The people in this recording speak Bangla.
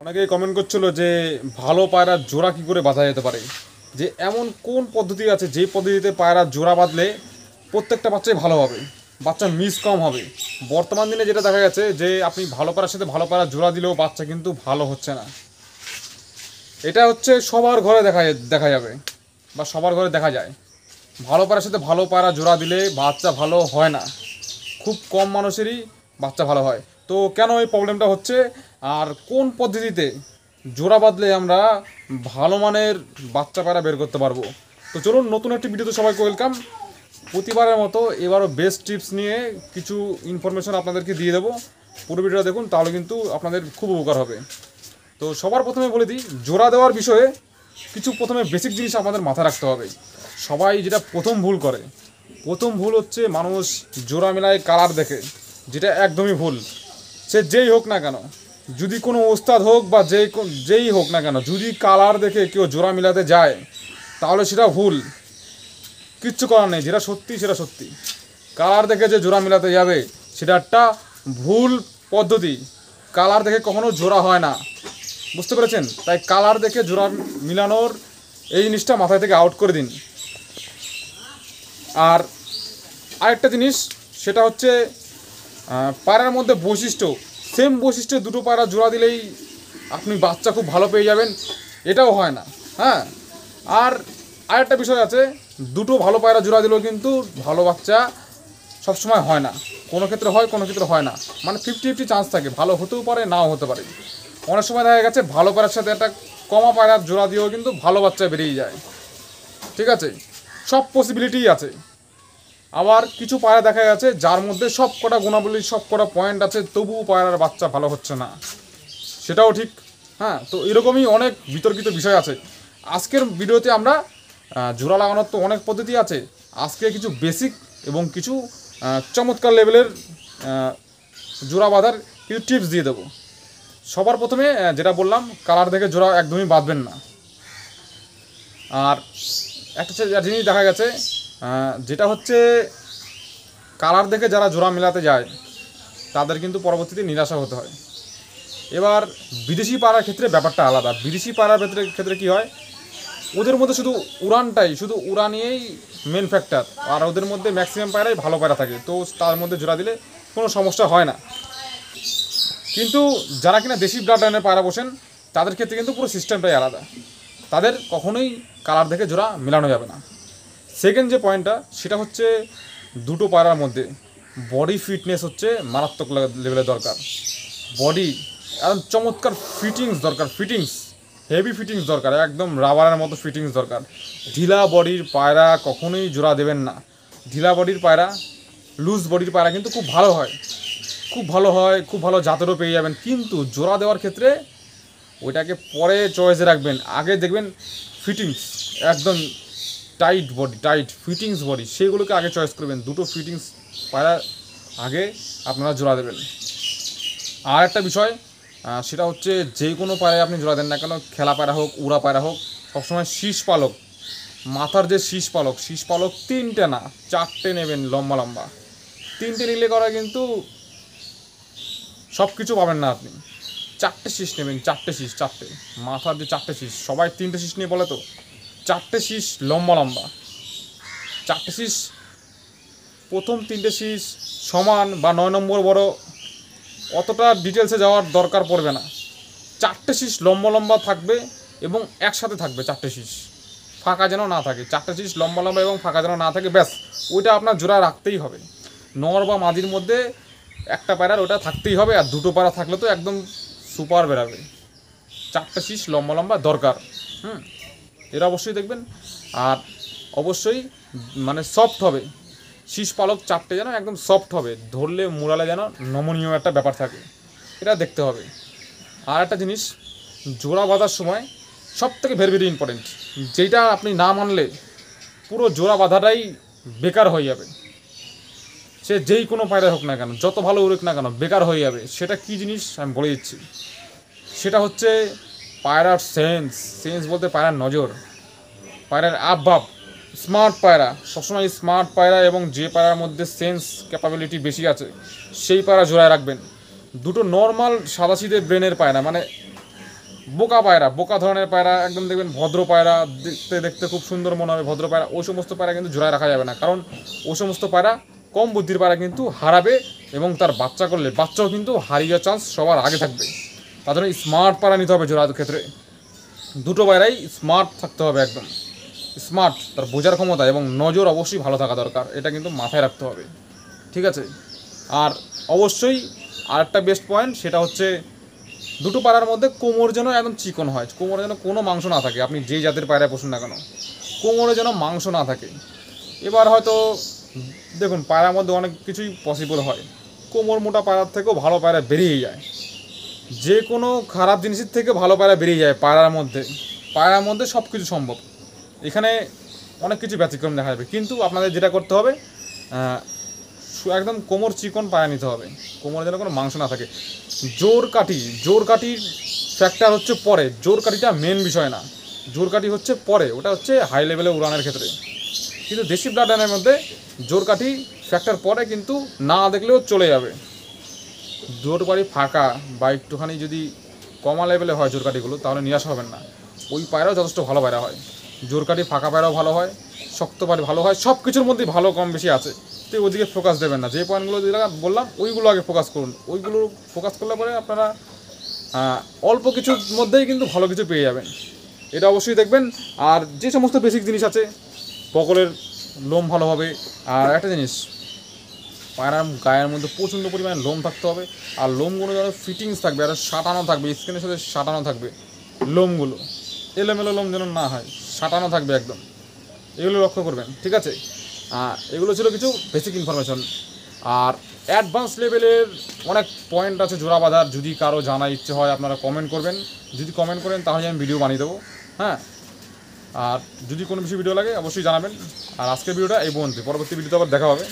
অনেকেই কমেন্ট করছিল যে ভালো পায়রার জোড়া কি করে বাঁধা যেতে পারে, যে এমন কোন পদ্ধতি আছে যে পদ্ধতিতে পায়রার জোড়া বাঁধলে প্রত্যেকটা বাচ্চাই ভালো হবে, বাচ্চা মিস কম হবে। বর্তমান দিনে যেটা দেখা গেছে যে আপনি ভালো পায়রার সাথে ভালো পায়রার জোড়া দিলেও বাচ্চা কিন্তু ভালো হচ্ছে না। এটা হচ্ছে সবার ঘরে দেখা যাবে বা সবার ঘরে দেখা যায়। ভালো পায়রার সাথে ভালো পায়রা জোড়া দিলে বাচ্চা ভালো হয় না, খুব কম মানুষেরই বাচ্চা ভালো হয়। তো কেন এই প্রবলেমটা হচ্ছে আর কোন পদ্ধতিতে জোড়া বাঁধলে আমরা ভালো মানের বাচ্চা পায়রা বের করতে পারবো, তো চলুন নতুন একটি ভিডিওতে সবাইকে ওয়েলকাম। প্রতিবারের মতো এবারও বেস্ট টিপস নিয়ে কিছু ইনফরমেশন আপনাদেরকে দিয়ে দেবো। পুরো ভিডিওটা দেখুন, তাহলে কিন্তু আপনাদের খুব উপকার হবে। তো সবার প্রথমে বলে দিই, জোড়া দেওয়ার বিষয়ে কিছু প্রথমে বেসিক জিনিস আমাদের মাথায় রাখতে হবে। সবাই যেটা প্রথম ভুল হচ্ছে মানুষ জোড়া মেলায় কালার দেখে, যেটা একদমই ভুল। সে যেই হোক না কেন, যদি কোনো ওস্তাদ হোক বা যেই হোক না কেন, যদি কালার দেখে কেউ জোড়া মেলাতে যায় তাহলে সেটা ভুল, কিচ্ছু করার নেই। যেটা সত্যি সেটা সত্যি। কালার দেখে যে জোড়া মেলাতে যাবে সেটা একটা ভুল পদ্ধতি। কালার দেখে কখনো জোড়া হয় না, বুঝতে পেরেছেন? তাই কালার দেখে জোড়া মিলানোর এই জিনিসটা মাথায় থেকে আউট করে দিন। আর আরেকটা জিনিস, সেটা হচ্ছে পায়রার মধ্যে বৈশিষ্ট্য, সেম বৈশিষ্ট্যে দুটো পায়রা জোড়া দিলেই আপনি বাচ্চা খুব ভালো পেয়ে যাবেন, এটাও হয় না। হ্যাঁ, আর আরেকটা বিষয় আছে, দুটো ভালো পায়রা জোড়া দিলেও কিন্তু ভালো বাচ্চা সবসময় হয় না। কোনো ক্ষেত্রে হয়, কোনো ক্ষেত্রে হয় না, মানে 50-50 চান্স থাকে, ভালো হতেও পারে নাও হতে পারে। অনেক সময় দেখা গেছে ভালো পায়রার সাথে একটা কমা পায়রার জোড়া দিয়েও কিন্তু ভালো বাচ্চা বেরিয়ে যায়। ঠিক আছে, সব পসিবিলিটিই আছে। আবার কিছু পায়রা দেখা গেছে যার মধ্যে সব কটা গুণাবলী, সব কটা পয়েন্ট আছে, তবুও পায়রার বাচ্চা ভালো হচ্ছে না, সেটাও ঠিক। হ্যাঁ, তো এরকমই অনেক বিতর্কিত বিষয় আছে। আজকের ভিডিওতে আমরা জোড়া লাগানোর তো অনেক পদ্ধতি আছে, আজকে কিছু বেসিক এবং কিছু চমৎকার লেভেলের জোড়া বাঁধার কিছু টিপস দিয়ে দেবো। সবার প্রথমে যেটা বললাম, কালার দেখে জোড়া একদমই বাঁধবেন না। আর একটা জিনিস দেখা গেছে, যেটা হচ্ছে কালার দেখে যারা জোড়া মেলাতে যায় তাদের কিন্তু পরবর্তীতে নিরাশা হতে হয়। এবার বিদেশি পায়রার ক্ষেত্রে ব্যাপারটা আলাদা। বিদেশি পায়রার ক্ষেত্রে কী হয়, ওদের মধ্যে শুধু উড়ানিয়েই মেন ফ্যাক্টর, আর ওদের মধ্যে ম্যাক্সিমাম পায়রাই ভালো পায়রা থাকে, তো তার মধ্যে জোড়া দিলে কোনো সমস্যা হয় না। কিন্তু যারা কিনা দেশি ব্লাড লাইনের পায়রা বসেন তাদের ক্ষেত্রে কিন্তু পুরো সিস্টেমটাই আলাদা, তাদের কখনোই কালার দেখে জোড়া মেলানো যাবে না। সেকেন্ড যে পয়েন্টটা, সেটা হচ্ছে দুটো পায়রার মধ্যে বডি ফিটনেস হচ্ছে মারাত্মক লেভেলের দরকার। বডি একদম চমৎকার ফিটিংস দরকার, হেভি ফিটিংস দরকার, একদম রাবারের মতো ফিটিংস দরকার। ঢিলা বডির পায়রা কখনোই জোড়া দেবেন না। ঢিলা বডির পায়রা, লুজ বডির পায়রা কিন্তু খুব ভালো হয়, খুব ভালো জাতেরও পেয়ে যাবেন, কিন্তু জোড়া দেওয়ার ক্ষেত্রে ওইটাকে পরে চয়েসে রাখবেন। আগে দেখবেন ফিটিংস একদম টাইট ফিটিংস বডি, সেগুলোকে আগে চয়েস করবেন। দুটো ফিটিংস পায়রা আগে আপনারা জোড়া দেবেন। আর একটা বিষয়, সেটা হচ্ছে যে কোনো পায়রায় আপনি জোড়া দেন না কেন, খেলা পায়রা হোক, উড়া পায়রা হোক, সবসময় শীষ পালক, মাথার যে শীষ পালক 3টে না 4টে নেবেন, লম্বা লম্বা 3টে নিলে করা কিন্তু সব কিছু পাবেন না আপনি। 4টে শীষ নেবেন, 4টে মাথার যে 4টে শীষ, সবাই 3টে শীষ নিয়ে বলে তো, 4টে শীষ লম্বা 4টে শীষ, প্রথম 3টে শীষ সমান বা 9 নম্বর বড়, অতটা ডিটেলসে যাওয়ার দরকার পড়বে না। 4টে শীষ লম্বা থাকবে এবং একসাথে থাকবে। 4টে শীষ ফাঁকা যেন না থাকে, 4টে শীষ লম্বা এবং ফাঁকা যেন না থাকে, ব্যাস ওইটা আপনার জোড়া রাখতেই হবে। নর বা মাদির মধ্যে একটা পায়রার ওটা থাকতেই হবে, আর দুটো পায়রা থাকলে তো একদম সুপার বেরাবে। 4টে শীষ লম্বা দরকার। এরা অবশ্যই দেখবেন। আর অবশ্যই মানে সফট হবে, শীষ পালক 4টে যেন একদম সফট হবে, ধরলে মুড়ালে যেন নমনীয় একটা ব্যাপার থাকে, এটা দেখতে হবে। আর একটা জিনিস, জোড়া বাঁধার সময় সবথেকে ভেরি ইম্পর্টেন্ট, যেটা আপনি না মানলে পুরো জোড়া বাঁধাটাই বেকার হয়ে যাবে। সে যেই কোনো পায়রা হোক না কেন, যত ভালো উড়ুক না কেন, বেকার হয়ে যাবে। সেটা কী জিনিস আমি বলে দিচ্ছি, সেটা হচ্ছে পায়রার সেন্স বলতে পায়রার নজর, পায়রার আবভাব। স্মার্ট পায়রা সবসময় স্মার্ট পায়রা, এবং যে পায়রার মধ্যে সেন্স ক্যাপাবিলিটি বেশি আছে সেই পায়রা জোড়ায় রাখবেন। দুটো নর্মাল সাদাসিধে ব্রেনের পায়রা, মানে বোকা পায়রা, বোকা ধরনের পায়রা, একদম দেখবেন ভদ্র পায়রা, দেখতে দেখতে খুব সুন্দর মনে হবে ভদ্র পায়রা, ওই সমস্ত পায়রা কিন্তু জোড়ায় রাখা যাবে না। কারণ ওই সমস্ত পায়রা কম বুদ্ধির পায়রা কিন্তু হারাবে, এবং তার বাচ্চা করলে বাচ্চাও কিন্তু হারিয়ে যাওয়ার চান্স সবার আগে থাকবে। তার জন্য স্মার্ট পায়রা নিতে হবে জোড়ার ক্ষেত্রে। দুটো পায়রাই স্মার্ট থাকতে হবে, একদম স্মার্ট, তার বোঝার ক্ষমতা এবং নজর অবশ্যই ভালো থাকা দরকার, এটা কিন্তু মাথায় রাখতে হবে, ঠিক আছে। আর অবশ্যই আরেকটা বেস্ট পয়েন্ট, সেটা হচ্ছে দুটো পায়রার মধ্যে কোমর যেন একদম চিকন হয়, কোমরে যেন কোনো মাংস না থাকে। আপনি যেই জাতের পায়রা পোষুন না কেন, কোমরে যেন মাংস না থাকে। এবার হয়তো দেখুন পায়রার মধ্যে অনেক কিছুই পসিবল হয়, কোমর মোটা পায়রার থেকেও ভালো পায়রা বেরিয়ে যায়, যে কোনো খারাপ জিনিসের থেকে ভালো পায়রা বেরিয়ে যায় পায়রার মধ্যে সব কিছু সম্ভব। এখানে অনেক কিছু ব্যতিক্রম দেখা যাবে, কিন্তু আপনাদের যেটা করতে হবে, একদম কোমর চিকন পায়রা নিতে হবে, কোমরে যেন কোনো মাংস না থাকে। জোর কাঠির ফ্যাক্টর হচ্ছে পরে, জোর কাঠিটা মেন বিষয় না, জোর কাঠি হচ্ছে পরে, ওটা হচ্ছে হাই লেভেলে উড়ানের ক্ষেত্রে। কিন্তু দেশি ব্লাড লাইনের মধ্যে জোর কাঠি ফ্যাক্টর পরে কিন্তু না দেখলেও চলে যাবে। জোর বাড়ি ফাঁকা বা একটুখানি যদি কমা লেভেলে হয় জোর কাঠিগুলো, তাহলে নিরাশ হবেন না, ওই পায়রাও যথেষ্ট ভালো পায়রা হয়। জোর কাঠি ফাঁকা পায়রাও ভালো হয়, শক্ত পায়রা ভালো হয়, সব কিছুর মধ্যেই ভালো কম বেশি আছে। তো ওইদিকে ফোকাস দেবেন না, যে পয়েন্টগুলো বললাম ওইগুলো আগে ফোকাস করুন। ওইগুলো ফোকাস করলে পরে আপনারা অল্প কিছুর মধ্যেই কিন্তু ভালো কিছু পেয়ে যাবেন, এটা অবশ্যই দেখবেন। আর যে সমস্ত বেসিক জিনিস আছে, বগলের লোম ভালো হবে। আর একটা জিনিস, পায়রার গায়ের মধ্যে প্রচণ্ড পরিমাণে লোম থাকতে হবে, আর লোমগুলো যেন ফিটিংস থাকবে, আর সাঁটানো থাকবে, স্কিনের সাথে সাঁটানো থাকবে, লোমগুলো এলোমেলো লোম যেন না হয়, সাঁটানো থাকবে একদম, এগুলো লক্ষ্য করবেন, ঠিক আছে। এগুলো ছিল কিছু বেসিক ইনফরমেশন। আর অ্যাডভান্স লেভেলের অনেক পয়েন্ট আছে জোড়া বাঁধার, যদি কারো জানার ইচ্ছে হয় আপনারা কমেন্ট করবেন, যদি কমেন্ট করেন তাহলে আমি ভিডিও বানিয়ে দেবো, হ্যাঁ। আর যদি কোনো কিছু ভিডিও লাগে অবশ্যই জানাবেন। আর আজকের ভিডিওটা এই পর্যন্ত, পরবর্তী ভিডিওতে আবার দেখা হবে।